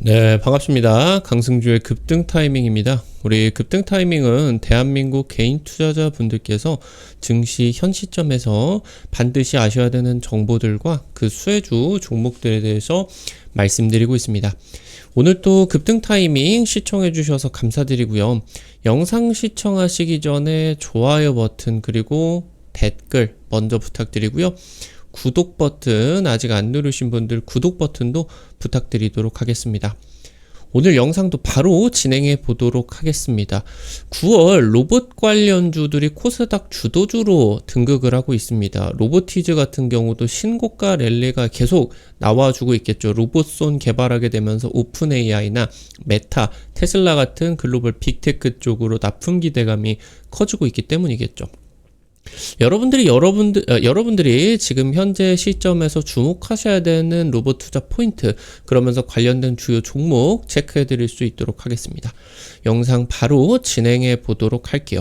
네, 반갑습니다. 강승주의 급등 타이밍입니다. 우리 급등 타이밍은 대한민국 개인 투자자분들께서 증시 현 시점에서 반드시 아셔야 되는 정보들과 그 수혜주 종목들에 대해서 말씀드리고 있습니다. 오늘 또 급등 타이밍 시청해 주셔서 감사드리고요. 영상 시청하시기 전에 좋아요 버튼 그리고 댓글 먼저 부탁드리고요. 구독 버튼 아직 안 누르신 분들 구독 버튼도 부탁드리도록 하겠습니다. 오늘 영상도 바로 진행해 보도록 하겠습니다. 9월 로봇 관련주들이 코스닥 주도주로 등극을 하고 있습니다. 로보티즈 같은 경우도 신고가 랠리가 계속 나와주고 있겠죠. 로봇손 개발하게 되면서 오픈 AI나 메타, 테슬라 같은 글로벌 빅테크 쪽으로 납품 기대감이 커지고 있기 때문이겠죠. 여러분들이 지금 현재 시점에서 주목하셔야 되는 로봇 투자 포인트, 그러면서 관련된 주요 종목 체크해 드릴 수 있도록 하겠습니다. 영상 바로 진행해 보도록 할게요.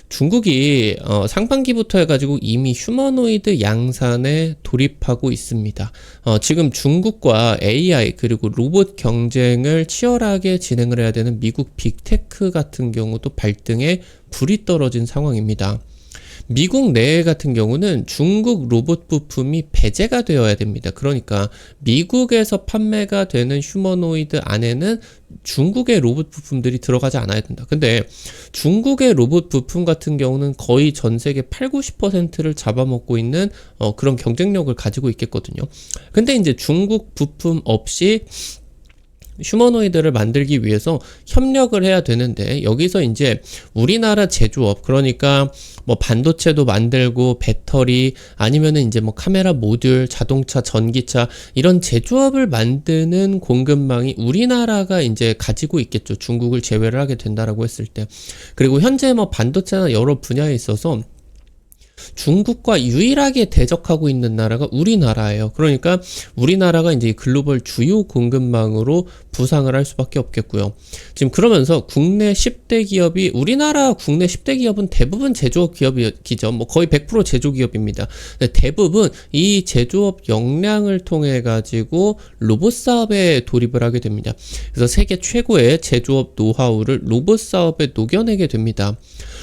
중국이 상반기부터 해가지고 이미 휴머노이드 양산에 돌입하고 있습니다. 지금 중국과 AI 그리고 로봇 경쟁을 치열하게 진행을 해야 되는 미국 빅테크 같은 경우도 발등에 불이 떨어진 상황입니다. 미국 내 같은 경우는 중국 로봇 부품이 배제가 되어야 됩니다. 그러니까 미국에서 판매가 되는 휴머노이드 안에는 중국의 로봇 부품들이 들어가지 않아야 된다. 근데 중국의 로봇 부품 같은 경우는 거의 전 세계 80-90%를 잡아먹고 있는 그런 경쟁력을 가지고 있겠거든요. 근데 이제 중국 부품 없이 휴머노이드를 만들기 위해서 협력을 해야 되는데, 여기서 이제 우리나라 제조업, 그러니까 뭐 반도체도 만들고 배터리 아니면은 이제 뭐 카메라 모듈, 자동차, 전기차 이런 제조업을 만드는 공급망이 우리나라가 이제 가지고 있겠죠. 중국을 제외를 하게 된다라고 했을 때. 그리고 현재 뭐 반도체나 여러 분야에 있어서 중국과 유일하게 대적하고 있는 나라가 우리나라예요. 그러니까 우리나라가 이제 글로벌 주요 공급망으로 부상을 할 수밖에 없겠고요. 지금 그러면서 국내 10대 기업이, 우리나라 국내 10대 기업은 대부분 제조업 기업이죠. 뭐 거의 100% 제조 기업입니다. 대부분 이 제조업 역량을 통해 가지고 로봇 사업에 돌입을 하게 됩니다. 그래서 세계 최고의 제조업 노하우를 로봇 사업에 녹여내게 됩니다.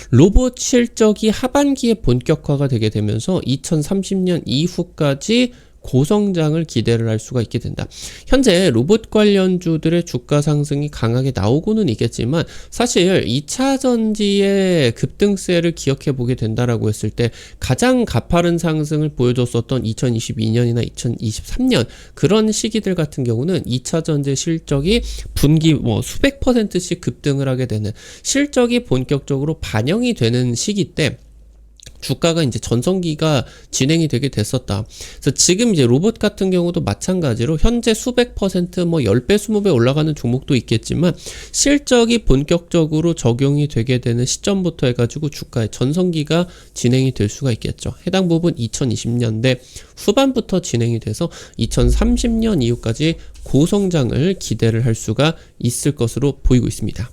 로봇 실적이 하반기에 본격화가 되게 되면서 2030년 이후까지 고성장을 기대를 할 수가 있게 된다. 현재 로봇 관련주들의 주가 상승이 강하게 나오고는 있겠지만, 사실 2차 전지의 급등세를 기억해 보게 된다라고 했을 때 가장 가파른 상승을 보여줬었던 2022년이나 2023년 그런 시기들 같은 경우는 2차 전지 실적이 분기 뭐 수백 %씩 급등을 하게 되는, 실적이 본격적으로 반영이 되는 시기 때 주가가 이제 전성기가 진행이 되게 됐었다. 그래서 지금 이제 로봇 같은 경우도 마찬가지로 현재 수백 %, 뭐 10배, 20배 올라가는 종목도 있겠지만, 실적이 본격적으로 적용이 되게 되는 시점부터 해가지고 주가의 전성기가 진행이 될 수가 있겠죠. 해당 부분 2020년대 후반부터 진행이 돼서 2030년 이후까지 고성장을 기대를 할 수가 있을 것으로 보이고 있습니다.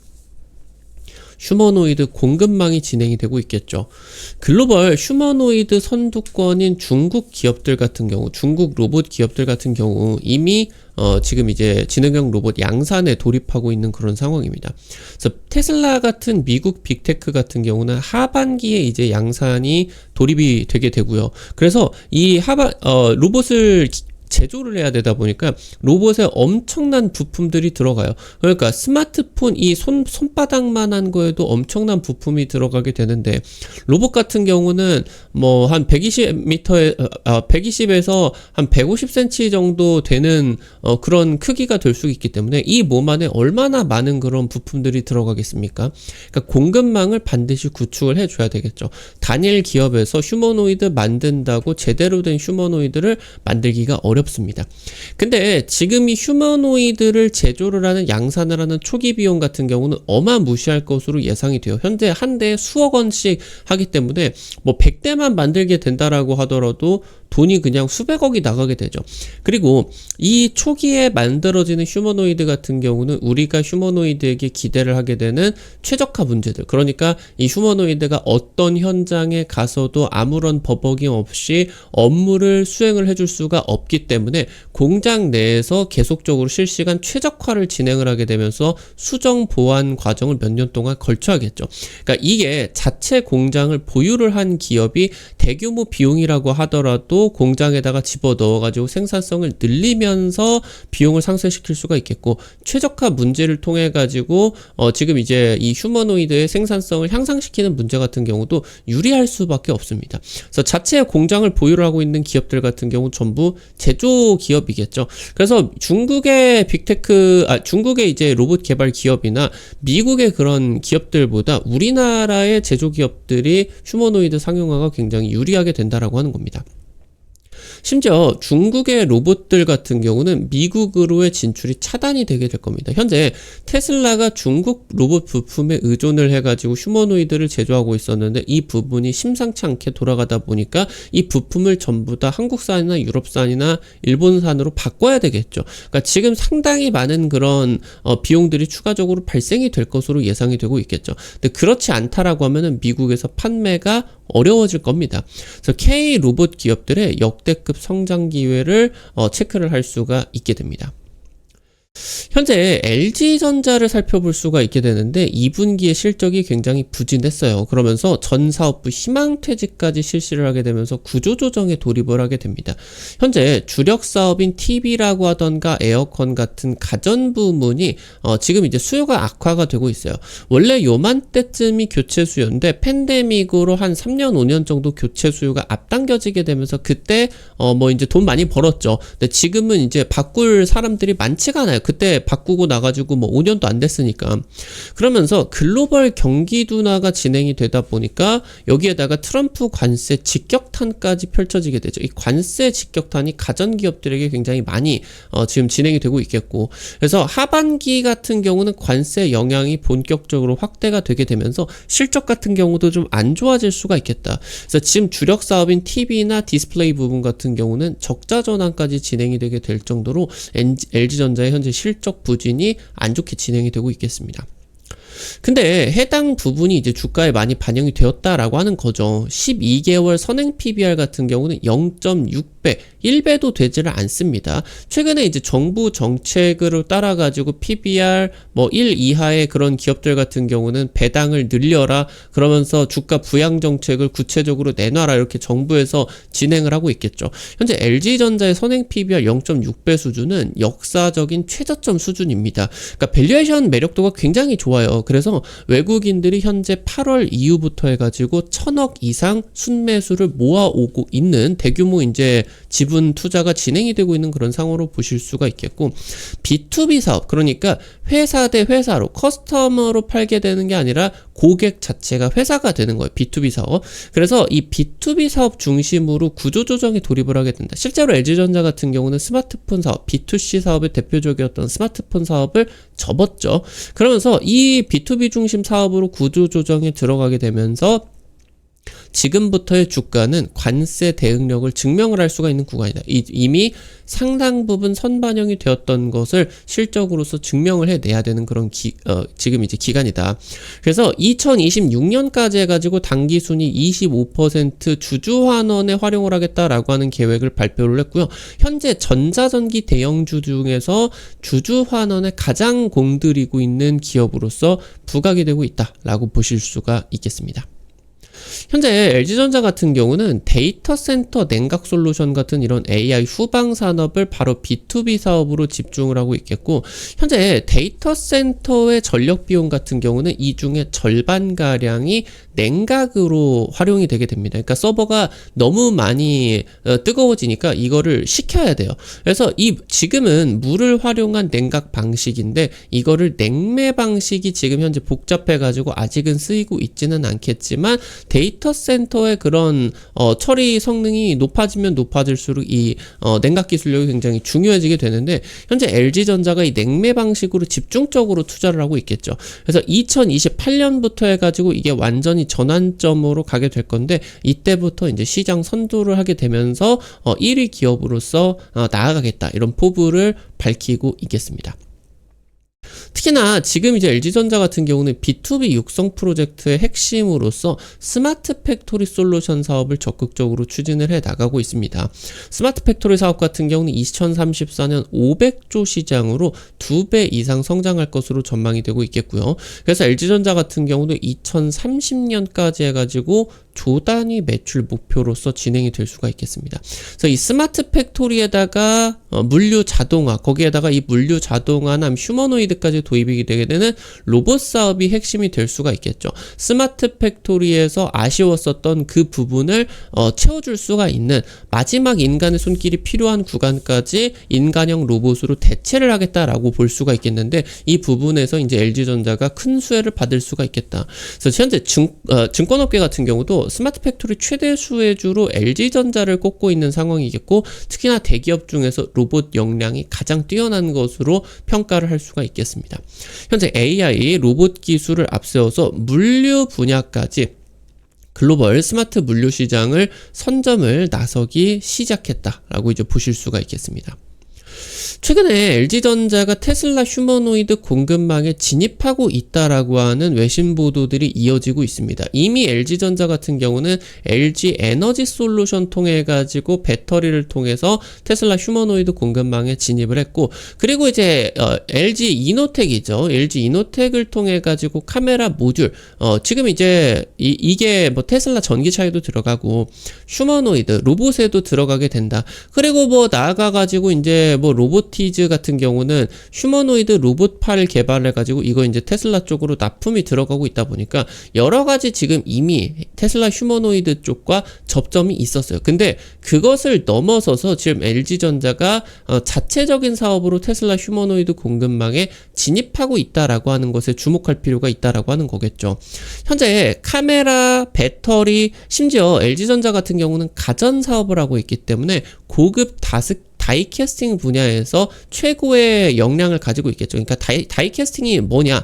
휴머노이드 공급망이 진행이 되고 있겠죠. 글로벌 휴머노이드 선두권인 중국 기업들 같은 경우, 중국 로봇 기업들 같은 경우 이미 지금 이제 지능형 로봇 양산에 돌입하고 있는 그런 상황입니다. 그래서 테슬라 같은 미국 빅테크 같은 경우는 하반기에 이제 양산이 돌입이 되게 되고요. 그래서 이 로봇을 제조를 해야 되다 보니까 로봇에 엄청난 부품들이 들어가요. 그러니까 스마트폰 이 손바닥만한 거에도 엄청난 부품이 들어가게 되는데, 로봇 같은 경우는 뭐 한 120에서 한 150cm 정도 되는 그런 크기가 될 수 있기 때문에 이 몸 안에 얼마나 많은 그런 부품들이 들어가겠습니까? 그러니까 공급망을 반드시 구축을 해줘야 되겠죠. 단일 기업에서 휴머노이드 만든다고 제대로 된 휴머노이드를 만들기가 어렵습니다. 근데 지금 이 휴머노이드를 제조를 하는, 양산을 하는 초기 비용 같은 경우는 어마무시할 것으로 예상이 돼요. 현재 한 대에 수억 원씩 하기 때문에 뭐 100대만 만들게 된다라고 하더라도 돈이 그냥 수백억이 나가게 되죠. 그리고 이 초기에 만들어지는 휴머노이드 같은 경우는 우리가 휴머노이드에게 기대를 하게 되는 최적화 문제들, 그러니까 이 휴머노이드가 어떤 현장에 가서도 아무런 버벅임 없이 업무를 수행을 해줄 수가 없기 때문에 공장 내에서 계속적으로 실시간 최적화를 진행을 하게 되면서 수정 보완 과정을 몇 년 동안 걸쳐 하겠죠. 그러니까 이게 자체 공장을 보유를 한 기업이 대규모 비용이라고 하더라도 공장에다가 집어넣어 가지고 생산성을 늘리면서 비용을 상쇄시킬 수가 있겠고, 최적화 문제를 통해 가지고 지금 이제 이 휴머노이드의 생산성을 향상시키는 문제 같은 경우도 유리할 수밖에 없습니다. 그래서 자체 공장을 보유를 하고 있는 기업들 같은 경우 전부 제조 기업이겠죠. 그래서 중국의 중국의 이제 로봇 개발 기업이나 미국의 그런 기업들보다 우리나라의 제조 기업들이 휴머노이드 상용화가 굉장히 유리하게 된다라고 하는 겁니다. 심지어 중국의 로봇들 같은 경우는 미국으로의 진출이 차단이 되게 될 겁니다. 현재 테슬라가 중국 로봇 부품에 의존을 해가지고 휴머노이드를 제조하고 있었는데 이 부분이 심상치 않게 돌아가다 보니까 이 부품을 전부 다 한국산이나 유럽산이나 일본산으로 바꿔야 되겠죠. 그러니까 지금 상당히 많은 그런 비용들이 추가적으로 발생이 될 것으로 예상이 되고 있겠죠. 근데 그렇지 않다라고 하면은 미국에서 판매가 어려워질 겁니다. 그래서 K 로봇 기업들의 역대급 성장 기회를 체크를 할 수가 있게 됩니다. 현재 LG전자를 살펴볼 수가 있게 되는데 2분기의 실적이 굉장히 부진했어요. 그러면서 전 사업부 희망퇴직까지 실시를 하게 되면서 구조조정에 돌입을 하게 됩니다. 현재 주력 사업인 TV라고 하던가 에어컨 같은 가전 부문이 지금 이제 수요가 악화가 되고 있어요. 원래 요맘때쯤이 교체 수요인데 팬데믹으로 한 3년 5년 정도 교체 수요가 앞당겨지게 되면서 그때 뭐 이제 돈 많이 벌었죠. 근데 지금은 이제 바꿀 사람들이 많지가 않아요. 그때 바꾸고 나가지고 뭐 5년도 안 됐으니까. 그러면서 글로벌 경기 둔화가 진행이 되다 보니까 여기에다가 트럼프 관세 직격탄까지 펼쳐지게 되죠. 이 관세 직격탄이 가전기업들에게 굉장히 많이 지금 진행이 되고 있겠고, 그래서 하반기 같은 경우는 관세 영향이 본격적으로 확대가 되게 되면서 실적 같은 경우도 좀 안 좋아질 수가 있겠다. 그래서 지금 주력 사업인 TV나 디스플레이 부분 같은 경우는 적자 전환까지 진행이 되게 될 정도로 LG전자의 현재 실적 부진이 안 좋게 진행이 되고 있겠습니다. 근데 해당 부분이 이제 주가에 많이 반영이 되었다라고 하는 거죠. 12개월 선행 PBR 같은 경우는 0.6배, 1배도 되지를 않습니다. 최근에 이제 정부 정책을 따라가지고 PBR 뭐 1 이하의 그런 기업들 같은 경우는 배당을 늘려라, 그러면서 주가 부양 정책을 구체적으로 내놔라, 이렇게 정부에서 진행을 하고 있겠죠. 현재 LG전자의 선행 PBR 0.6배 수준은 역사적인 최저점 수준입니다. 그러니까 밸류에이션 매력도가 굉장히 좋아요. 그래서 외국인들이 현재 8월 이후부터 해가지고 1,000억 이상 순매수를 모아오고 있는 대규모 이제 지분 투자가 진행이 되고 있는 그런 상황으로 보실 수가 있겠고, B2B 사업, 그러니까 회사 대 회사로 커스터머로 팔게 되는 게 아니라 고객 자체가 회사가 되는 거예요. B2B 사업. 그래서 이 B2B 사업 중심으로 구조조정에 돌입을 하게 된다. 실제로 LG전자 같은 경우는 스마트폰 사업, B2C 사업의 대표적이었던 스마트폰 사업을 접었죠. 그러면서 이 B2B 중심 사업으로 구조조정에 들어가게 되면서 지금부터의 주가는 관세 대응력을 증명을 할 수가 있는 구간이다. 이미 상당 부분 선반영이 되었던 것을 실적으로서 증명을 해내야 되는 그런 지금 이제 기간이다. 그래서 2026년까지 해가지고 당기순이 25% 주주환원에 활용을 하겠다라고 하는 계획을 발표를 했고요. 현재 전자전기 대형주 중에서 주주환원에 가장 공들이고 있는 기업으로서 부각이 되고 있다라고 보실 수가 있겠습니다. 현재 LG전자 같은 경우는 데이터 센터 냉각 솔루션 같은 이런 AI 후방 산업을 바로 B2B 사업으로 집중을 하고 있겠고, 현재 데이터 센터의 전력 비용 같은 경우는 이 중에 절반가량이 냉각으로 활용이 되게 됩니다. 그러니까 서버가 너무 많이 뜨거워지니까 이거를 식혀야 돼요. 그래서 지금은 물을 활용한 냉각 방식인데 이거를 냉매 방식이 지금 현재 복잡해가지고 아직은 쓰이고 있지는 않겠지만, 데이터 센터의 그런 처리 성능이 높아지면 높아질수록 이 냉각 기술력이 굉장히 중요해지게 되는데, 현재 LG전자가 이 냉매 방식으로 집중적으로 투자를 하고 있겠죠. 그래서 2028년부터 해가지고 이게 완전히 전환점으로 가게 될 건데, 이때부터 이제 시장 선도를 하게 되면서 1위 기업으로서 나아가겠다, 이런 포부를 밝히고 있겠습니다. 특히나 지금 이제 LG전자 같은 경우는 B2B 육성 프로젝트의 핵심으로서 스마트 팩토리 솔루션 사업을 적극적으로 추진을 해 나가고 있습니다. 스마트 팩토리 사업 같은 경우는 2034년 500조 시장으로 2배 이상 성장할 것으로 전망이 되고 있겠고요. 그래서 LG전자 같은 경우도 2030년까지 해가지고 조 단위 매출 목표로서 진행이 될 수가 있겠습니다. 그래서 이 스마트 팩토리에다가 물류 자동화, 거기에다가 이 물류 자동화나 휴머노이드까지 도입이 되게 되는 로봇 사업이 핵심이 될 수가 있겠죠. 스마트 팩토리에서 아쉬웠었던 그 부분을 채워줄 수가 있는 마지막 인간의 손길이 필요한 구간까지 인간형 로봇으로 대체를 하겠다라고 볼 수가 있겠는데, 이 부분에서 이제 LG전자가 큰 수혜를 받을 수가 있겠다. 그래서 현재 증권업계 같은 경우도 스마트 팩토리 최대 수혜주로 LG전자를 꼽고 있는 상황이겠고, 특히나 대기업 중에서 로봇 역량이 가장 뛰어난 것으로 평가를 할 수가 있겠습니다. 현재 AI 로봇 기술을 앞세워서 물류 분야까지 글로벌 스마트 물류 시장을 선점을 나서기 시작했다라고 이제 보실 수가 있겠습니다. 최근에 LG전자가 테슬라 휴머노이드 공급망에 진입하고 있다라고 하는 외신 보도들이 이어지고 있습니다. 이미 LG전자 같은 경우는 LG 에너지 솔루션 통해 가지고 배터리를 통해서 테슬라 휴머노이드 공급망에 진입을 했고, 그리고 이제 LG 이노텍이죠. LG 이노텍을 통해 가지고 카메라 모듈, 지금 이제 이게 뭐 테슬라 전기차에도 들어가고 휴머노이드 로봇에도 들어가게 된다. 그리고 뭐 나아가 가지고 이제 뭐 로보티즈 같은 경우는 휴머노이드 로봇팔 개발해가지고 이거 이제 테슬라 쪽으로 납품이 들어가고 있다 보니까 여러 가지 지금 이미 테슬라 휴머노이드 쪽과 접점이 있었어요. 근데 그것을 넘어서서 지금 LG전자가 자체적인 사업으로 테슬라 휴머노이드 공급망에 진입하고 있다라고 하는 것에 주목할 필요가 있다라고 하는 거겠죠. 현재 카메라, 배터리, 심지어 LG전자 같은 경우는 가전 사업을 하고 있기 때문에 고급 다이캐스팅 분야에서 최고의 역량을 가지고 있겠죠. 그러니까 다이캐스팅이 뭐냐?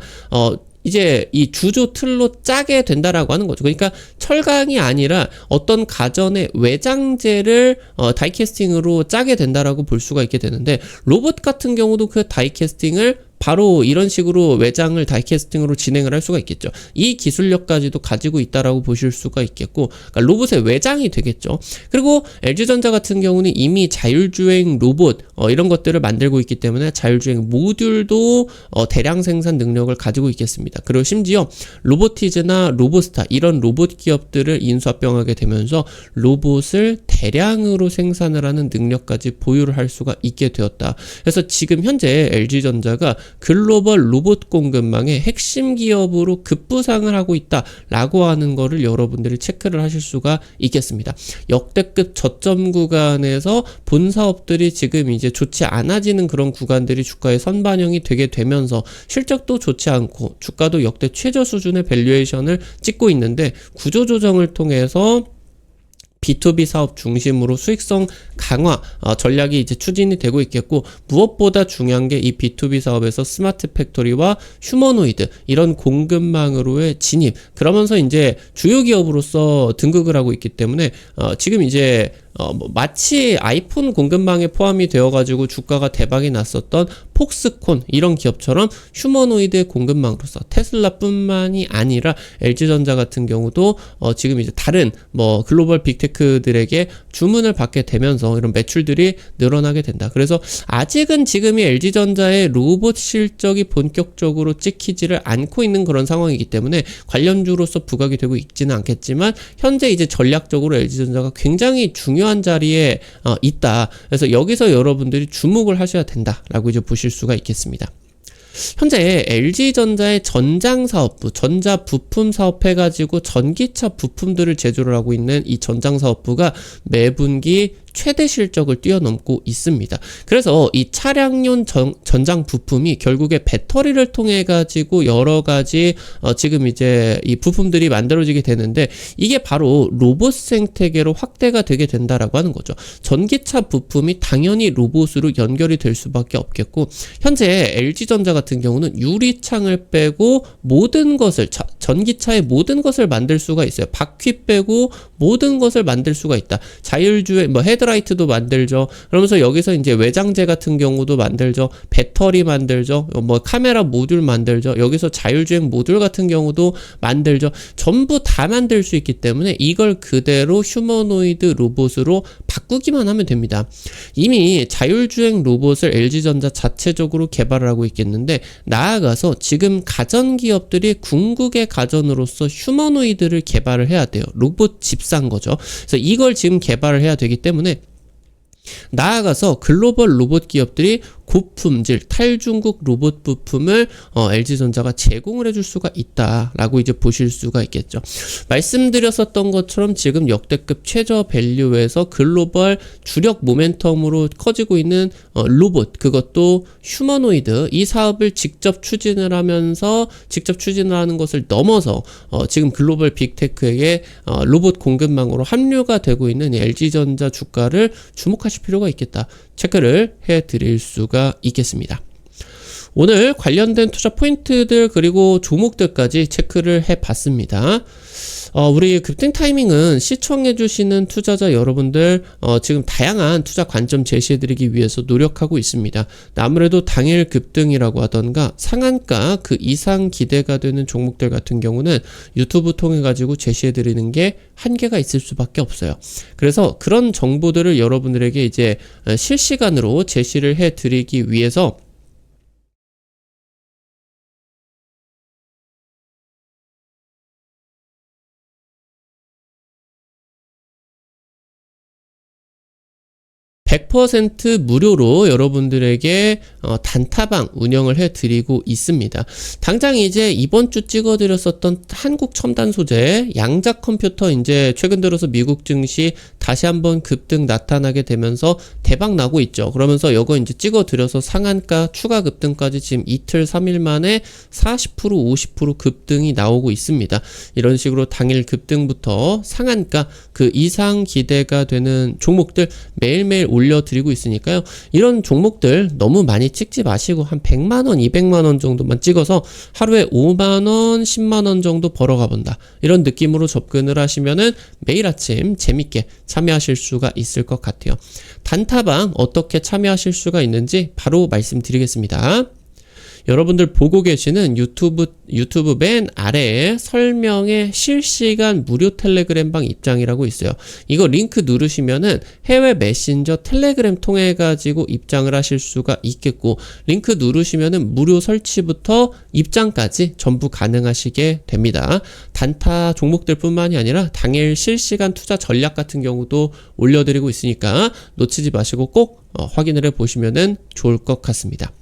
이제 이 주조 틀로 짜게 된다라고 하는 거죠. 그러니까 철강이 아니라 어떤 가전의 외장재를 다이캐스팅으로 짜게 된다라고 볼 수가 있게 되는데, 로봇 같은 경우도 그 다이캐스팅을 바로 이런 식으로 외장을 다이캐스팅으로 진행을 할 수가 있겠죠. 이 기술력까지도 가지고 있다라고 보실 수가 있겠고, 그러니까 로봇의 외장이 되겠죠. 그리고 LG전자 같은 경우는 이미 자율주행 로봇 이런 것들을 만들고 있기 때문에 자율주행 모듈도 대량 생산 능력을 가지고 있겠습니다. 그리고 심지어 로보티즈나 로보스타 이런 로봇 기업들을 인수합병하게 되면서 로봇을 대량으로 생산을 하는 능력까지 보유를 할 수가 있게 되었다. 그래서 지금 현재 LG전자가 글로벌 로봇 공급망의 핵심 기업으로 급부상을 하고 있다라고 하는 거를 여러분들이 체크를 하실 수가 있겠습니다. 역대급 저점 구간에서 본 사업들이 지금 이제 좋지 않아지는 그런 구간들이 주가에 선반영이 되게 되면서 실적도 좋지 않고 주가도 역대 최저 수준의 밸류에이션을 찍고 있는데, 구조조정을 통해서 B2B 사업 중심으로 수익성 강화 전략이 이제 추진이 되고 있겠고, 무엇보다 중요한 게 이 B2B 사업에서 스마트 팩토리와 휴머노이드 이런 공급망으로의 진입, 그러면서 이제 주요 기업으로서 등극을 하고 있기 때문에 지금 이제 마치 아이폰 공급망에 포함이 되어가지고 주가가 대박이 났었던 폭스콘 이런 기업처럼 휴머노이드의 공급망으로서 테슬라뿐만이 아니라 LG전자 같은 경우도 지금 이제 다른 뭐 글로벌 빅테크들에게 주문을 받게 되면서 이런 매출들이 늘어나게 된다. 그래서 아직은 지금이 LG전자의 로봇 실적이 본격적으로 찍히지를 않고 있는 그런 상황이기 때문에 관련주로서 부각이 되고 있지는 않겠지만, 현재 이제 전략적으로 LG전자가 굉장히 중요한 자리에 있다. 그래서 여기서 여러분들이 주목을 하셔야 된다라고 이제 보실 수가 있겠습니다. 현재 LG전자의 전장사업부, 전자부품 사업 해가지고 전기차 부품들을 제조를 하고 있는 이 전장사업부가 매분기 최대 실적을 뛰어넘고 있습니다. 그래서 이 차량용 전장 부품이 결국에 배터리를 통해 가지고 여러 가지 지금 이제 이 부품들이 만들어지게 되는데, 이게 바로 로봇 생태계로 확대가 되게 된다라고 하는 거죠. 전기차 부품이 당연히 로봇으로 연결이 될 수밖에 없겠고, 현재 LG전자 같은 경우는 유리창을 빼고 모든 것을 전기차의 모든 것을 만들 수가 있어요. 바퀴 빼고 모든 것을 만들 수가 있다. 자율주행, 뭐 헤드라이트도 만들죠. 그러면서 여기서 이제 외장재 같은 경우도 만들죠. 배터리 만들죠. 뭐 카메라 모듈 만들죠. 여기서 자율주행 모듈 같은 경우도 만들죠. 전부 다 만들 수 있기 때문에 이걸 그대로 휴머노이드 로봇으로 바꾸기만 하면 됩니다. 이미 자율주행 로봇을 LG전자 자체적으로 개발을 하고 있겠는데, 나아가서 지금 가전기업들이 궁극의 가전으로서 휴머노이드를 개발을 해야 돼요. 로봇 집사인 거죠. 그래서 이걸 지금 개발을 해야 되기 때문에 나아가서 글로벌 로봇 기업들이 고품질 탈중국 로봇 부품을 LG전자가 제공을 해줄 수가 있다라고 이제 보실 수가 있겠죠. 말씀드렸었던 것처럼 지금 역대급 최저 밸류에서 글로벌 주력 모멘텀으로 커지고 있는 로봇, 그것도 휴머노이드, 이 사업을 직접 추진을 하면서 직접 추진을 하는 것을 넘어서 지금 글로벌 빅테크에게 로봇 공급망으로 합류가 되고 있는 LG전자 주가를 주목하실 필요가 있겠다. 체크를 해드릴 수가 있겠습니다. 오늘 관련된 투자 포인트들 그리고 종목들까지 체크를 해봤습니다. 우리 급등 타이밍은 시청해주시는 투자자 여러분들 지금 다양한 투자 관점 제시해드리기 위해서 노력하고 있습니다. 아무래도 당일 급등이라고 하던가 상한가 그 이상 기대가 되는 종목들 같은 경우는 유튜브 통해 가지고 제시해드리는 게 한계가 있을 수밖에 없어요. 그래서 그런 정보들을 여러분들에게 이제 실시간으로 제시를 해드리기 위해서 (100% 무료로) 여러분들에게 단타방 운영을 해드리고 있습니다. 당장 이제 이번 주 찍어드렸었던 한국 첨단 소재, 양자 컴퓨터, 이제 최근 들어서 미국 증시 다시 한번 급등 나타나게 되면서 대박 나고 있죠. 그러면서 이거 이제 찍어드려서 상한가 추가 급등까지 지금 이틀 3일 만에 40% 50% 급등이 나오고 있습니다. 이런 식으로 당일 급등부터 상한가 그 이상 기대가 되는 종목들 매일매일 올려드리고 있으니까요. 이런 종목들 너무 많이 찍지 마시고 한 100만원, 200만원 정도만 찍어서 하루에 5만원, 10만원 정도 벌어가 본다. 이런 느낌으로 접근을 하시면은 매일 아침 재밌게 참여하실 수가 있을 것 같아요. 단타방 어떻게 참여하실 수가 있는지 바로 말씀드리겠습니다. 여러분들 보고 계시는 유튜브 맨 아래에 설명에 실시간 무료 텔레그램방 입장이라고 있어요. 이거 링크 누르시면은 해외 메신저 텔레그램 통해 가지고 입장을 하실 수가 있겠고, 링크 누르시면은 무료 설치부터 입장까지 전부 가능하시게 됩니다. 단타 종목들 뿐만이 아니라 당일 실시간 투자 전략 같은 경우도 올려드리고 있으니까 놓치지 마시고 꼭 확인을 해 보시면은 좋을 것 같습니다.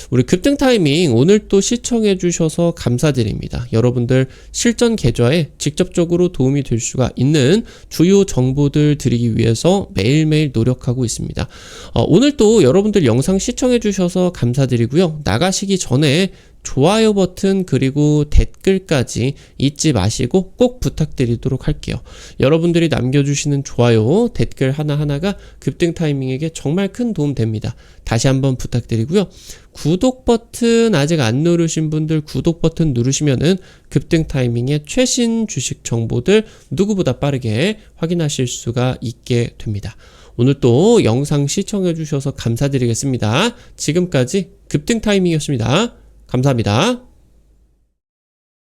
우리 급등 타이밍 오늘 또 시청해 주셔서 감사드립니다. 여러분들 실전 계좌에 직접적으로 도움이 될 수가 있는 주요 정보들 드리기 위해서 매일매일 노력하고 있습니다. 오늘 또 여러분들 영상 시청해 주셔서 감사드리고요. 나가시기 전에 좋아요 버튼 그리고 댓글까지 잊지 마시고 꼭 부탁드리도록 할게요. 여러분들이 남겨주시는 좋아요, 댓글 하나하나가 급등 타이밍에게 정말 큰 도움 됩니다. 다시 한번 부탁드리고요. 구독 버튼 아직 안 누르신 분들 구독 버튼 누르시면은 급등 타이밍의 최신 주식 정보들 누구보다 빠르게 확인하실 수가 있게 됩니다. 오늘 또 영상 시청해 주셔서 감사드리겠습니다. 지금까지 급등 타이밍이었습니다. 감사합니다.